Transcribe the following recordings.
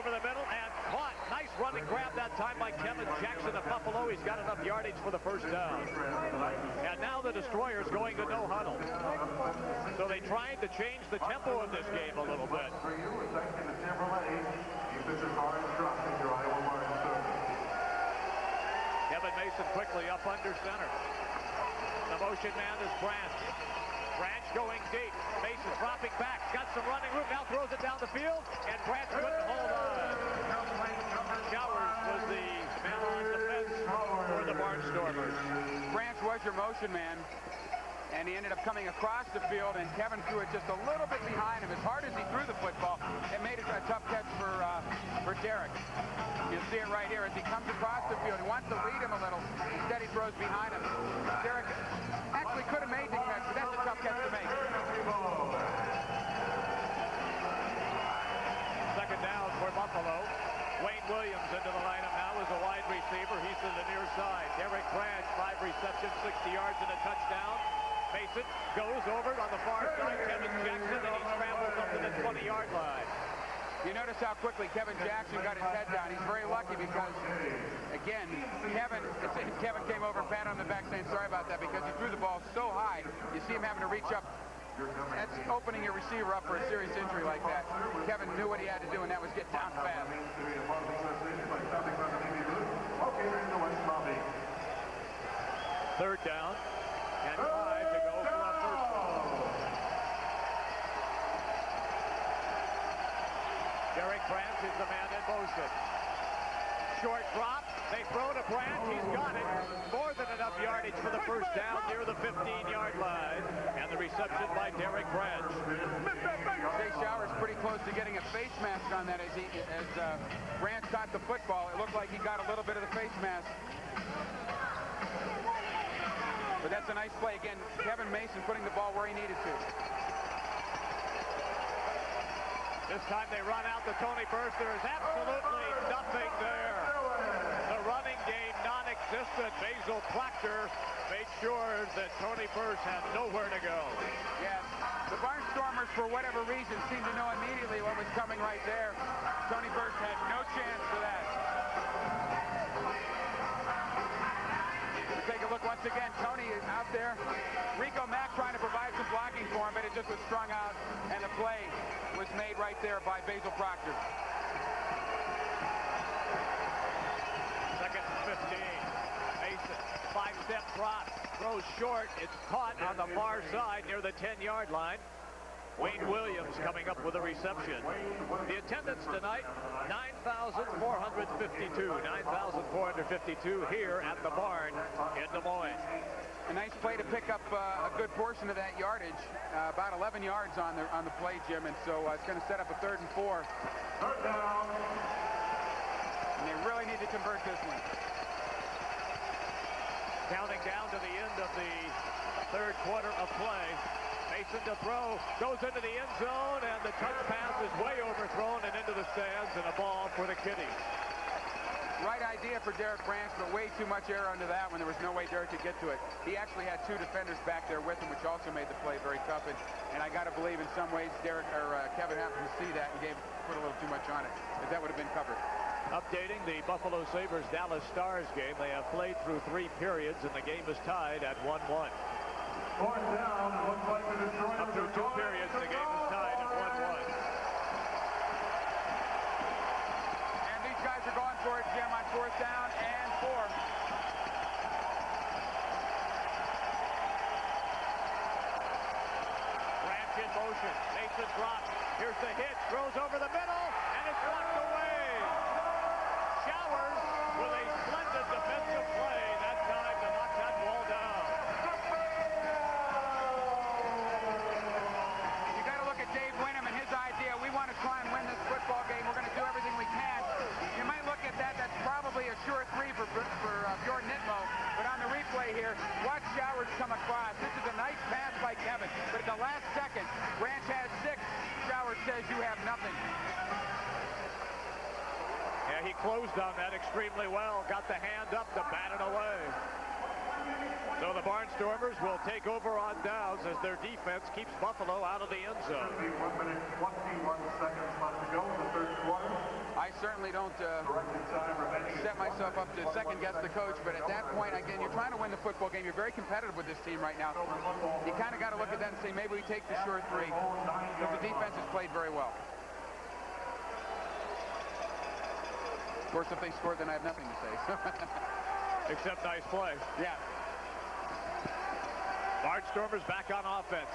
over the middle and caught. Nice running grab that time by Kevin Jackson of Buffalo. He's got enough yardage for the first down. And now the Destroyers going to no huddle. So they tried to change the tempo of this game a little bit. Kevin Mason quickly up under center. The motion man is Branch. Branch going deep. Mason dropping back. Got some running room. Now throws it down the field. And Branch couldn't hold on. Showers was the man on defense for the Barnstormers. Branch was your motion man. And he ended up coming across the field, and Kevin threw it just a little bit behind him. As hard as he threw the football, it made it a tough catch for Derek. You'll see it right here as he comes across the field. He wants to lead him a little. Instead, he throws behind him. Derek actually could have made the catch, but that's a tough catch to make. Second down for Buffalo. Wayne Williams into the lineup now as a wide receiver. He's to the near side. Derek Branch, 5 receptions, 60 yards and a touchdown. Mason goes over on the far side. Kevin Jackson, and he scrambles up to the 20-yard line. You notice how quickly Kevin Jackson got his head down. He's very lucky because, again, Kevin came over and patted on the back saying sorry about that because he threw the ball so high. You see him having to reach up. That's opening your receiver up for a serious injury like that. Kevin knew what he had to do, and that was get down fast. Third down and 5 to go for a first down. Derek Branch is the man in motion. Short drop. They throw to Branch. He's got it. More than enough yardage for the first down near the 15-yard line. And the reception by Derek Branch. Jay Showers pretty close to getting a face mask on that as Branch caught the football. It looked like he got a little bit of the face mask. But that's a nice play. Again, Kevin Mason putting the ball where he needed to. This time they run out to Tony Burst. There is absolutely nothing there. The running game non-existent. Basil Proctor made sure that Tony Burst had nowhere to go. Yes. The Barnstormers, for whatever reason, seemed to know immediately what was coming right there. Tony Burst had no chance for that. Take a look once again. Tony is out there. Rico Mack trying to provide some blocking for him, but it just was strung out, and the play was made right there by Basil Proctor. Second and 15. Mason, 5-step drop, throws short. It's caught on the far side near the 10-yard line. Wayne Williams coming up with a reception. The attendance tonight, 9,452. 9,452 here at the barn in Des Moines. A nice play to pick up a good portion of that yardage, about 11 yards on the play, Jim, and so it's going to set up a 3rd and 4. Third down. And they really need to convert this one. Counting down to the end of the 3rd quarter of play. Mason to throw, goes into the end zone, and the touch pass is way overthrown and into the stands, and a ball for the Kitties. Right idea for Derek Branch, but way too much air under that when there was no way Derek could get to it. He actually had 2 defenders back there with him, which also made the play very tough. And I got to believe in some ways Kevin happened to see that and put a little too much on it, but that would have been covered. Updating the Buffalo Sabres Dallas Stars game. They have played through 3 periods, and the game is tied at 1-1. Fourth down. Looks like the Destroyers Up through 2 periods, the game is tied at 1-1. And these guys are going for it, Jim, on 4th down and 4. Branch in motion. Mason drops. Here's the hit. Throws over the middle, and it's blocked away. Showers with a splendid defensive play that time to knock that ball down. You got to look at Dave Winham and his idea. We want to try and win this football game. We're going to do everything we can. You might look at that. That's probably a sure 3 for Bjorn Nitmo. But on the replay here, watch Showers come across. This is a nice pass by Kevin. But at the last second, Branch has 6. Showers says you have nothing. Yeah, he closed on that extremely well. Got the hand up to bat it away. So the Barnstormers will take over on downs as their defense keeps Buffalo out of the end zone. 1 minute, 21 seconds left to go in the 3rd quarter. I certainly don't set myself up to second-guess the coach, but at that point, again, you're trying to win the football game. You're very competitive with this team right now. You kind of got to look at that and say, maybe we take the sure three, because the defense has played very well. Of course, if they scored, then I have nothing to say. Except nice play. Yeah. Barnstormers back on offense.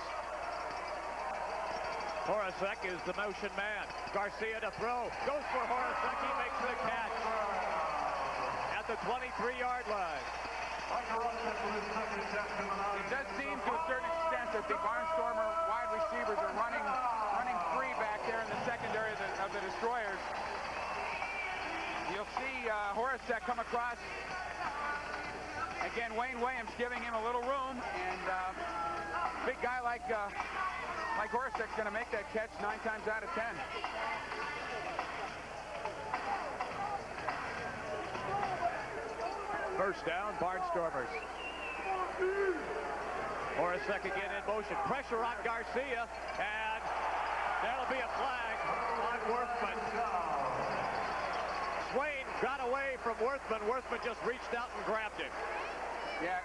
Horacek is the motion man. Garcia to throw. Goes for Horacek. He makes the catch at the 23-yard line. It does seem to a certain extent that the Barnstormer wide receivers are running free back there in the secondary of the Destroyers. You'll see Horacek come across. Again, Wayne Williams giving him a little room, and big guy like Horacek's going to make that catch 9 times out of 10. First down, Barnstormers. Horacek again in motion. Pressure on Garcia, and that'll be a flag on Worthman. Swain got away from Worthman. Worthman just reached out and grabbed him. Yeah,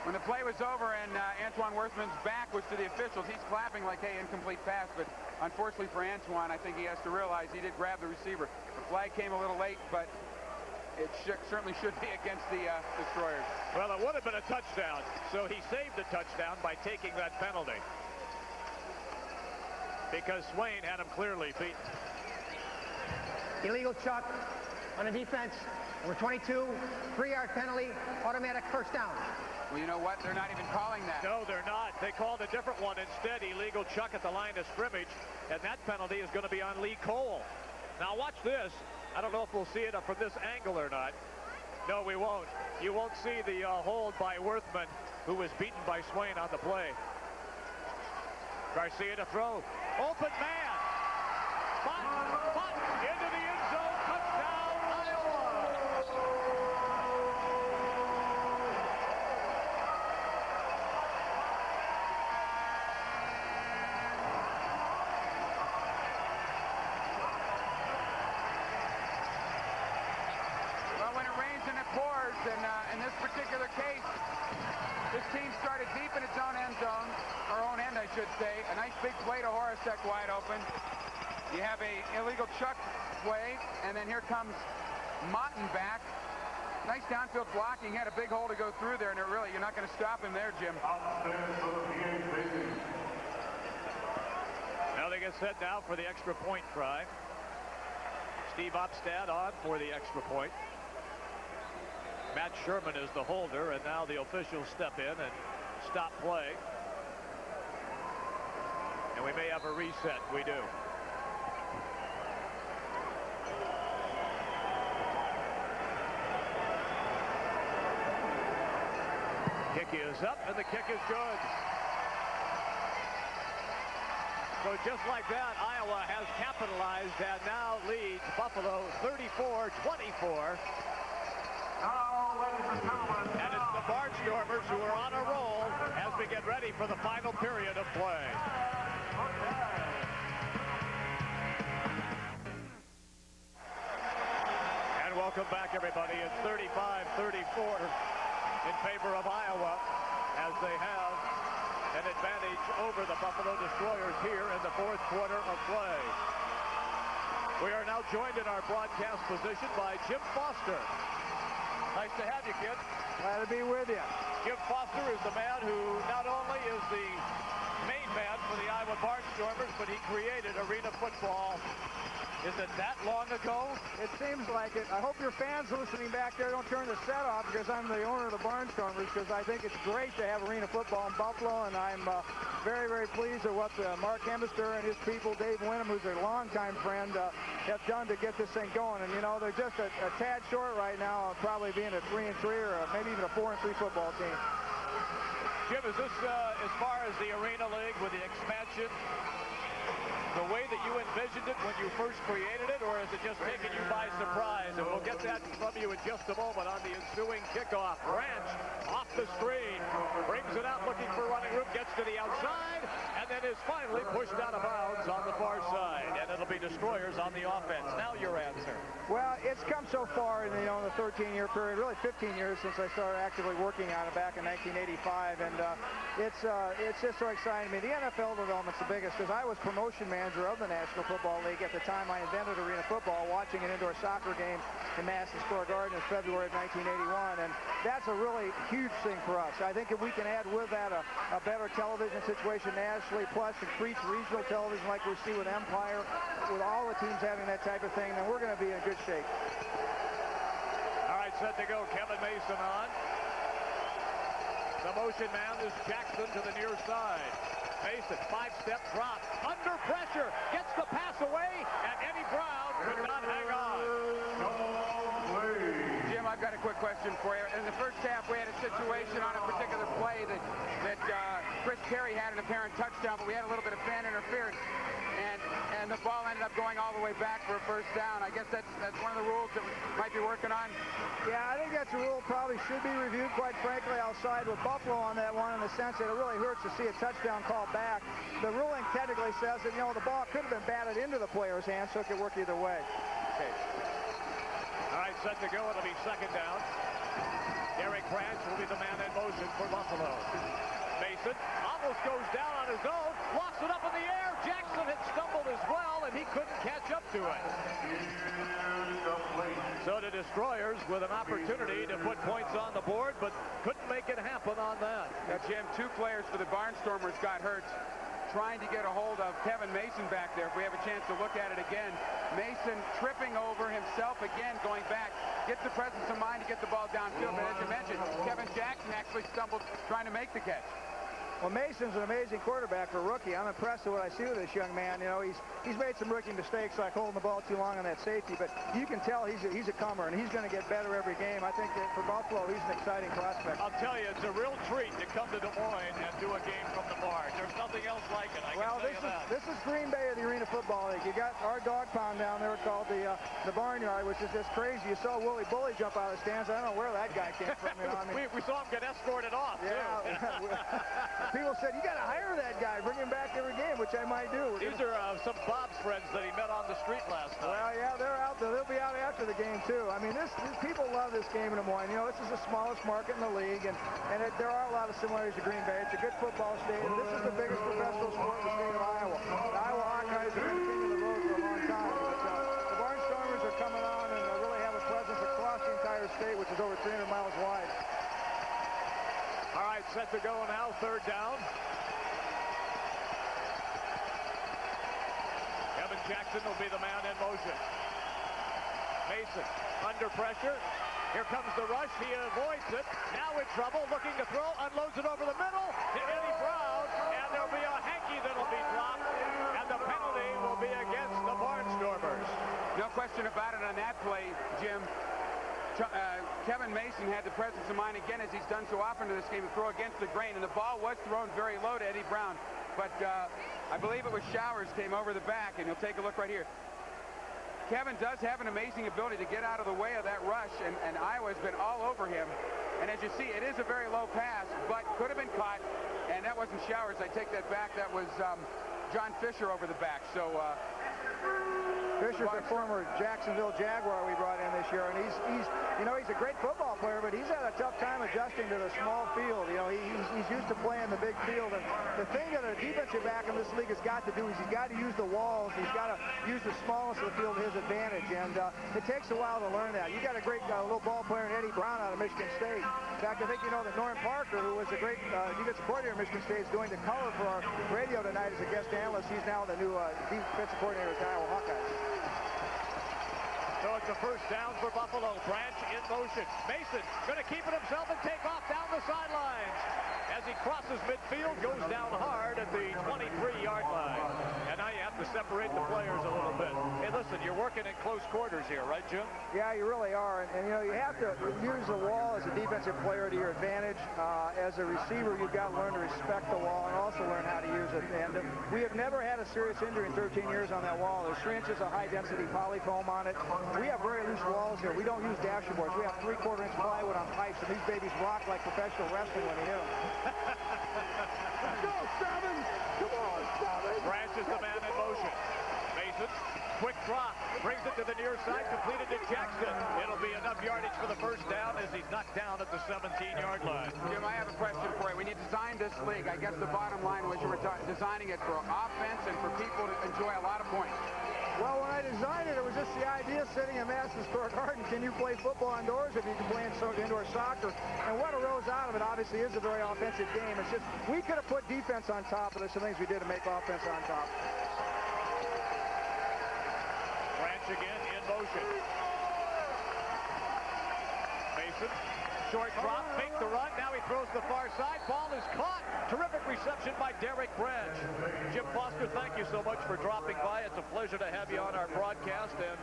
when the play was over and Antoine Worthman's back was to the officials, he's clapping like, hey, incomplete pass. But unfortunately for Antoine, I think he has to realize he did grab the receiver. The flag came a little late, but it certainly should be against the Destroyers. Well, it would have been a touchdown, so he saved the touchdown by taking that penalty, because Swain had him clearly beaten. Illegal chuck on the defense, number 22, 3-yard penalty, automatic first down. Well, you know what? They're not even calling that. No, they're not. They called a different one instead, illegal chuck at the line of scrimmage, and that penalty is going to be on Lee Cole. Now watch this. I don't know if we'll see it from this angle or not. No, we won't. You won't see the hold by Worthman, who was beaten by Swain on the play. Garcia to throw. Open man. Butt into the end zone. Touchdown, Iowa. Well, when it rains and it pours, and in this particular case, this team started deep in its own end zone, or own end, I should say. A nice big play to Horacek wide open. You have a illegal chuck play, and then here comes Motton back. Nice downfield blocking. He had a big hole to go through there, and you're not going to stop him there, Jim. Now they get set now for the extra point try. Steve Opstad on for the extra point. Matt Sherman is the holder, and now the officials step in and stop play. And we may have a reset. We do. Kick is up, and the kick is good. So just like that, Iowa has capitalized and now leads Buffalo 34-24. And it's the Barnstormers who are on a roll as we get ready for the final period of play. And welcome back, everybody. It's 35-34 in favor of Iowa as they have an advantage over the Buffalo Destroyers here in the fourth quarter of play. We are now joined in our broadcast position by Jim Foster. Nice to have you, kid. Glad to be with you. Jim Foster is the man who not only is the main man for the Iowa Barnstormers, but he created arena football. Is it that long ago? It seems like it. I hope your fans listening back there don't turn the set off because I'm the owner of the Barnstormers, because I think it's great to have arena football in Buffalo, and I'm very, very pleased with what Mark Hemister and his people, Dave Winham, who's a longtime friend, have done to get this thing going. And, you know, they're just a tad short right now of probably being a 3-3 or maybe even a 4-3 football team. Jim, is this as far as the Arena League with the expansion, the way that you envisioned it when you first created it, or is it just taking you by surprise? And we'll get that from you in just a moment on the ensuing kickoff. Branch off the screen, brings it out looking for running room, gets to the outside, and then is finally pushed out of bounds on the far side. And it'll be Destroyers on the offense. Now your answer. Well, it's come so far in the 13-year period, really 15 years since I started actively working on it back in 1985, and it's just so exciting. I mean, the NFL development's the biggest because I was promotion manager of the National Football League at the time I invented arena football, watching an indoor soccer game in Madison Square Garden in February of 1981, and that's a really huge thing for us. I think if we can add with that a better television situation nationally, plus increase regional television like we see with Empire, with all the teams having that type of thing, then we're going to be in good shape. All right, set to go. Kevin Mason on. The motion man is Jackson to the near side. Mason, 5-step drop. Under pressure. Gets the pass away, and Eddie Brown could not hang on. Jim, I've got a quick question for you. In the first half, we had a situation on a particular play that Chris Perry had an apparent touchdown, but we had a little bit of fan interference. And the ball ended up going all the way back for a first down. I guess that's one of the rules that we might be working on. Yeah, I think that's a rule probably should be reviewed, quite frankly. I'll side with Buffalo on that one in the sense that it really hurts to see a touchdown called back. The ruling technically says that, the ball could have been batted into the player's hand, so it could work either way. Okay. All right, set to go. It'll be second down. Derek Branch will be the man in motion for Buffalo. Mason almost goes down on his own, lofts it up in the air. Jackson had stumbled as well, and he couldn't catch up to it. So the Destroyers with an opportunity to put points on the board, but couldn't make it happen on that. Now, Jim, 2 players for the Barnstormers got hurt trying to get a hold of Kevin Mason back there. If we have a chance to look at it again, Mason tripping over himself again, going back, gets the presence of mind to get the ball downfield. But as you mentioned, Kevin Jackson actually stumbled trying to make the catch. Well, Mason's an amazing quarterback for a rookie. I'm impressed with what I see with this young man. He's made some rookie mistakes like holding the ball too long on that safety, but you can tell he's a comer, and he's going to get better every game. I think that for Buffalo, he's an exciting prospect. I'll tell you, it's a real treat to come to Des Moines and do a game from the barn. There's nothing else like it. I can tell you that. This is Green Bay of the Arena Football League. You got our dog pound down there called the Barnyard, which is just crazy. You saw Willie Bully jump out of the stands. I don't know where that guy came from. We saw him get escorted off, too. People said, you got to hire that guy, bring him back every game, which I might do. These are some Bob's friends that he met on the street last night. Well, yeah, they're out there. They'll be out after the game, too. I mean, people love this game in Des Moines. This is the smallest market in the league, and there are a lot of similarities to Green Bay. It's a good football state, and this is the biggest professional sport in the state of Iowa. The Iowa Hawkeyes have been king of the road for a long time. But, the Barnstormers are coming on and really have a presence across the entire state, which is over 300 miles wide. All right, set to go now, third down. Kevin Jackson will be the man in motion. Mason under pressure. Here comes the rush. He avoids it. Now in trouble, looking to throw, unloads it over the middle. To Eddie Brown, and there'll be a hanky that'll be dropped, and the penalty will be against the Barnstormers. No question about it on that play, Jim. Kevin Mason had the presence of mind again, as he's done so often in this game, to throw against the grain, and the ball was thrown very low to Eddie Brown. But I believe it was Showers came over the back, and you'll take a look right here. Kevin does have an amazing ability to get out of the way of that rush, and Iowa's been all over him. And as you see, it is a very low pass, but could have been caught, and that wasn't Showers. I take that back. That was John Fisher over the back. So Fisher's a former Jacksonville Jaguar we brought in this year, and he's a great football player, but he's had a tough time adjusting to the small field. He's used to playing the big field, and the thing that a defensive back in this league has got to do is he's got to use the walls. He's got to use the smallness of the field to his advantage, and it takes a while to learn that. You got a great little ball player in Eddie Brown out of Michigan State. In fact, I think you know that Norm Parker, who was a great defensive coordinator at Michigan State, is doing the color for our radio tonight as a guest analyst. He's now the new defensive coordinator at the Iowa Hawkeyes. So it's a first down for Buffalo. Branch in motion. Mason going to keep it himself and take off down the sidelines. As he crosses midfield, goes down hard at the 23-yard line. And now you have to separate the players a little bit. Hey, listen, you're working in close quarters here, right, Jim? Yeah, you really are. And you have to use the wall as a defensive player to your advantage. As a receiver, you've got to learn to respect the wall and also learn how to use it. And we have never had a serious injury in 13 years on that wall. There's 3 inches of high-density polyfoam on it. We have very loose walls here. We don't use dashboards. We have 3/4-inch plywood on pipes, and these babies rock like professional wrestling when you hit them. Let's go, Stebbins! Come on! Branch is the man in motion. Mason, quick drop, brings it to the near side, completed to Jackson. It'll be enough yardage for the first down as he's knocked down at the 17-yard line. Jim, I have a question for you. When you designed this league, I guess the bottom line was you were designing it for offense and for people to enjoy a lot of points. Well, when I designed it, it was just the idea sitting in Madison Square Garden. Can you play football indoors if you can play indoor soccer? And what arose out of it, obviously, is a very offensive game. It's just, we could have put defense on top, but there's some things we did to make offense on top. Branch again in motion. Mason, short drop, fake the run. Now he throws the far side. Ball is caught. Terrific reception by Derek Branch. Jim Foster, thank you so much for dropping by. It's a pleasure to have you on our broadcast. And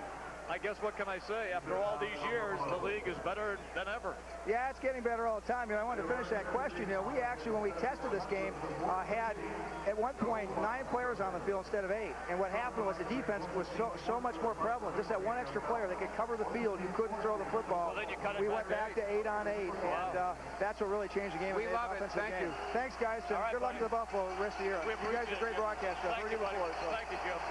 I guess what can I say? After all these years, the league is better than ever. Yeah, it's getting better all the time. I wanted to finish that question. We actually, when we tested this game, had at one point 9 players on the field instead of 8. And what happened was the defense was so much more prevalent. Just that one extra player that could cover the field. You couldn't throw the football. Well, then you cut it we went back to 8 on 8. Wow. And that's what really changed the game. We love it. Thank you. Thanks, guys. All right, good luck to the Buffalo the rest of the year. You guys are a great broadcaster. Thank you, buddy. Thank you, Jim.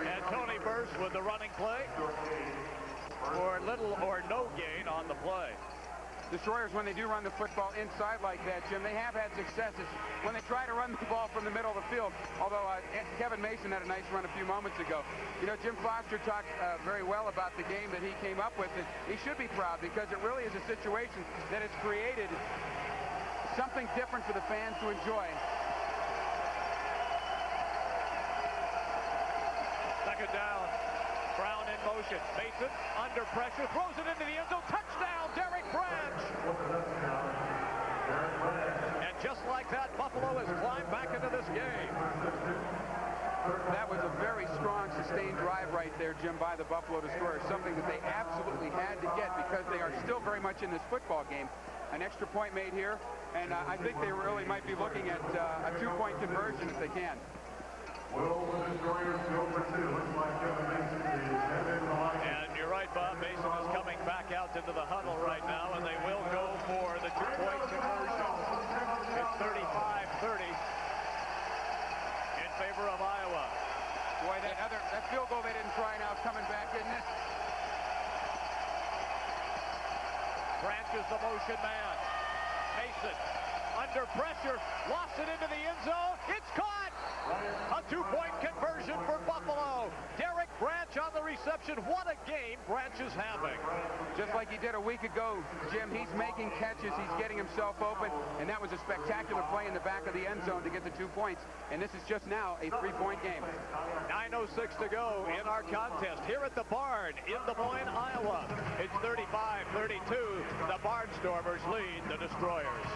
And Tony Burst with the running play for little or no gain on the play. Destroyers, when they do run the football inside like that, Jim, they have had successes when they try to run the ball from the middle of the field. Although Kevin Mason had a nice run a few moments ago. Jim Foster talked very well about the game that he came up with. And he should be proud because it really is a situation that has created something different for the fans to enjoy. Second down. Brown in motion. Mason under pressure. Throws it into the end zone. Touchdown, Derek Branch. And just like that, Buffalo has climbed back into this game. That was a very strong, sustained drive right there, Jim, by the Buffalo Destroyers. Something that they absolutely had to get because they are still very much in this football game. An extra point made here, and I think they really might be looking at a 2-point conversion if they can. Will the Destroyers go for 2? Looks like Kevin Mason is headed in the line. And you're right, Bob. Mason is coming back out into the huddle right now, and they will go for the 2-point conversion. It's 35-30 in favor of Iowa. Boy, that field goal they didn't try now is coming back, isn't it? Branch is the motion man. Mason under pressure, lost it into the end zone. It's caught. A 2-point conversion for Buffalo. Derek Branch on the reception. What a game Branch is having. Just like he did a week ago, Jim, he's making catches. He's getting himself open. And that was a spectacular play in the back of the end zone to get the 2 points. And this is just now a 3-point game. 9:06 to go in our contest here at the Barn in Des Moines, Iowa. It's 35-32. The Barnstormers lead the Destroyers.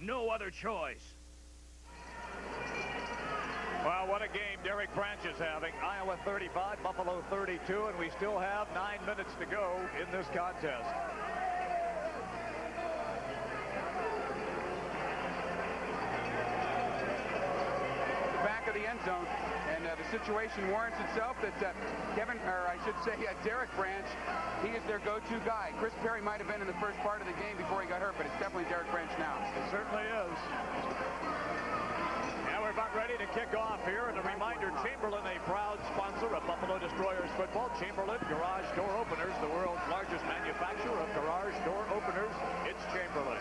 No other choice. Well, what a game Derek Branch is having. Iowa 35, Buffalo 32, and we still have 9 minutes to go in this contest. Back of the end zone, and the situation warrants itself that Derek Branch, he is their go-to guy. Chris Perry might have been in the first part of the game before he got hurt, but it's definitely Derek Branch now. It certainly is. And we're about ready to kick off here. And a reminder, Chamberlain, a proud sponsor of Buffalo Destroyers football. Chamberlain Garage Door Openers, the world's largest manufacturer of garage door openers. It's Chamberlain.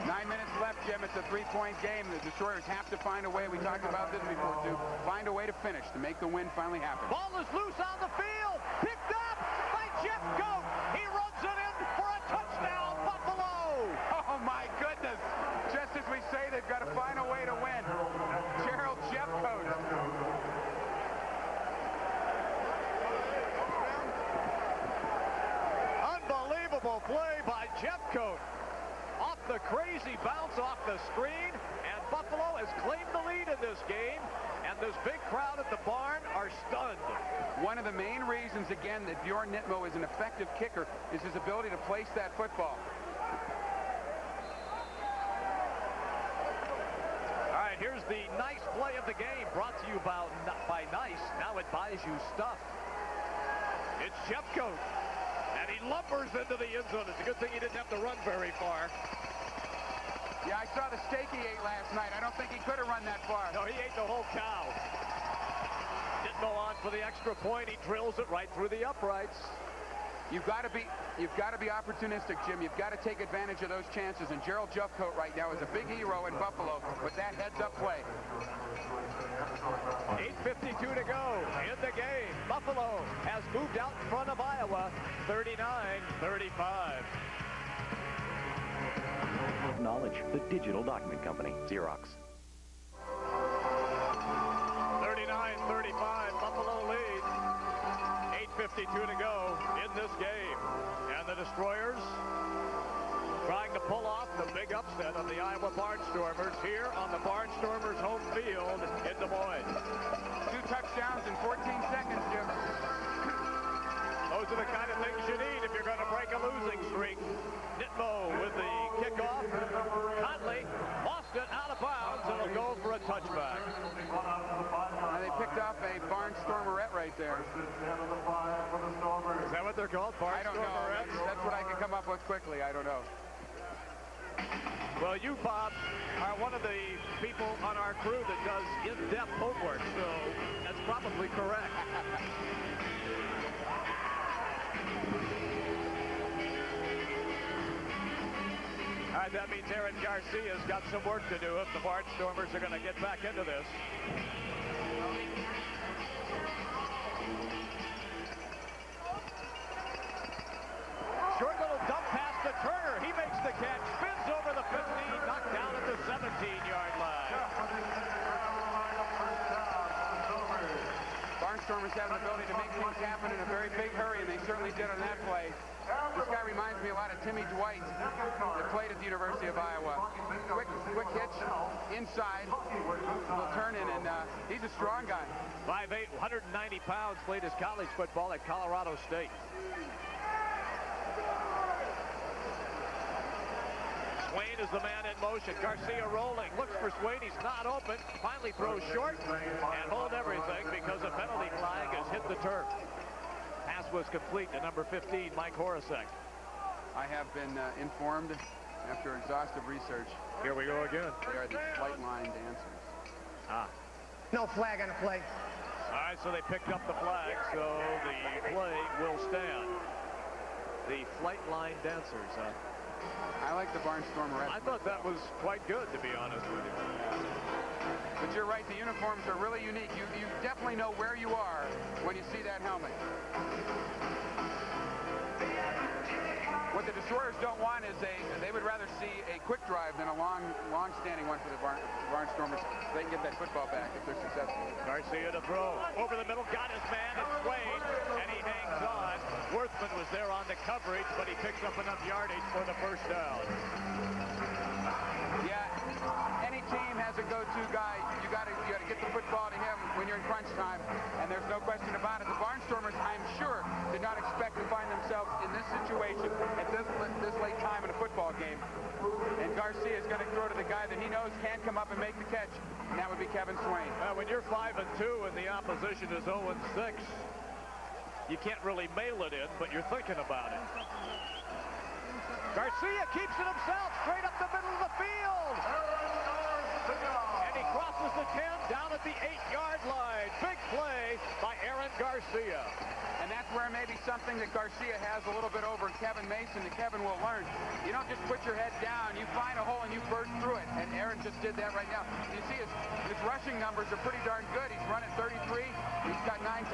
9 minutes left, Jim. It's a 3-point game. The Destroyers have to find a way. We talked about this before, too. Find a way to finish, to make the win finally happen. Ball is loose on the field. Picked up by Jeff Goat. He runs it in for a touchdown, Buffalo. Oh, my goodness. Just as we say, they've got to find a way to win. Gerald Jeffcoat. Unbelievable play by Jeffcoat. Off the crazy bounce off the screen, and Buffalo has claimed the lead in this game, and this big crowd at the Barn are stunned. One of the main reasons, again, that Bjorn Nitmo is an effective kicker is his ability to place that football. All right, here's the nice play of the game, brought to you by Nice. Now it buys you stuff. It's Jeffcoat. And he lumbers into the end zone. It's a good thing he didn't have to run very far. Yeah, I saw the steak he ate last night. I don't think he could have run that far. No, he ate the whole cow. Didn't go on for the extra point. He drills it right through the uprights. You've got to be opportunistic, Jim. You've got to take advantage of those chances. And Gerald Jeffcoat right now is a big hero in Buffalo with that heads-up play. 8:52 to go in the game. Buffalo has moved out in front of Iowa, 39-35. Knowledge, the digital document company, Xerox. 39-35, Buffalo leads. 8:52 to go in this game. And the Destroyers trying to pull off the big upset of the Iowa Barnstormers here on the Barnstormers home field in Des Moines. 2 touchdowns in 14 seconds, Jim. Those are the kind of things you need if you're going to break a losing streak. Nitmo with the kickoff. Conley lost it out of bounds and will go for a touchback. And they picked up a Barnstormerette right there. Is that what they're called? I don't know. Barnstormerettes? That's what I can come up with quickly. I don't know. Well, you, Bob, are one of the people on our crew that does in-depth homework, so that's probably correct. All right, that means Aaron Garcia's got some work to do if the Barnstormers are going to get back into this. Short little dump pass to Turner. He makes the catch, spins over the 15, knocked down at the 17-yard line. Barnstormers have an ability to make things happen in a very big hurry, and they certainly did on that play. This guy reminds me a lot of Timmy Dwight that played at the University of Iowa. Quick hitch, inside, will turn in, and he's a strong guy. 5'8", 190 pounds, played his college football at Colorado State. Swain is the man in motion. Garcia rolling, looks for Swain. He's not open. Finally throws short and hold everything because a penalty flag has hit the turf. Pass was complete to number 15, Mike Horacek. I have been informed after exhaustive research. Here we go again. They are the flight line dancers. No flag on the play. All right, so they picked up the flag, so the play will stand. The flight line dancers. I like the Barnstormerette. I thought that was quite good, to be honest with you. But you're right, the uniforms are really unique. You definitely know where you are when you see that helmet. What the Destroyers don't want is they would rather see a quick drive than a long-standing one for the Barnstormers so they can get that football back if they're successful. Garcia to throw. Over the middle, got his man, it's Swain, and he hangs on. Worthman was there on the coverage, but he picks up enough yardage for the first down. Yeah, any team has a go-to guy. You got to get the football to him when you're in crunch time, and there's no question about it. The Barnstormers, I'm sure, did not expect to find themselves in this situation at this late time in a football game. And Garcia is going to throw to the guy that he knows can come up and make the catch, and that would be Kevin Swain. When you're 5-2 and the opposition is 0-6, you can't really mail it in, but you're thinking about it. Garcia keeps it himself, straight up the middle of the field. And he crosses the 10, down at the 8-yard line. Big play by Aaron Garcia. And that's where maybe something that Garcia has a little bit over Kevin Mason that Kevin will learn. You don't just put your head down. You find a hole and you burst through it. And Aaron just did that right now. You see his rushing numbers are pretty darn good. He's running 33. He's got 9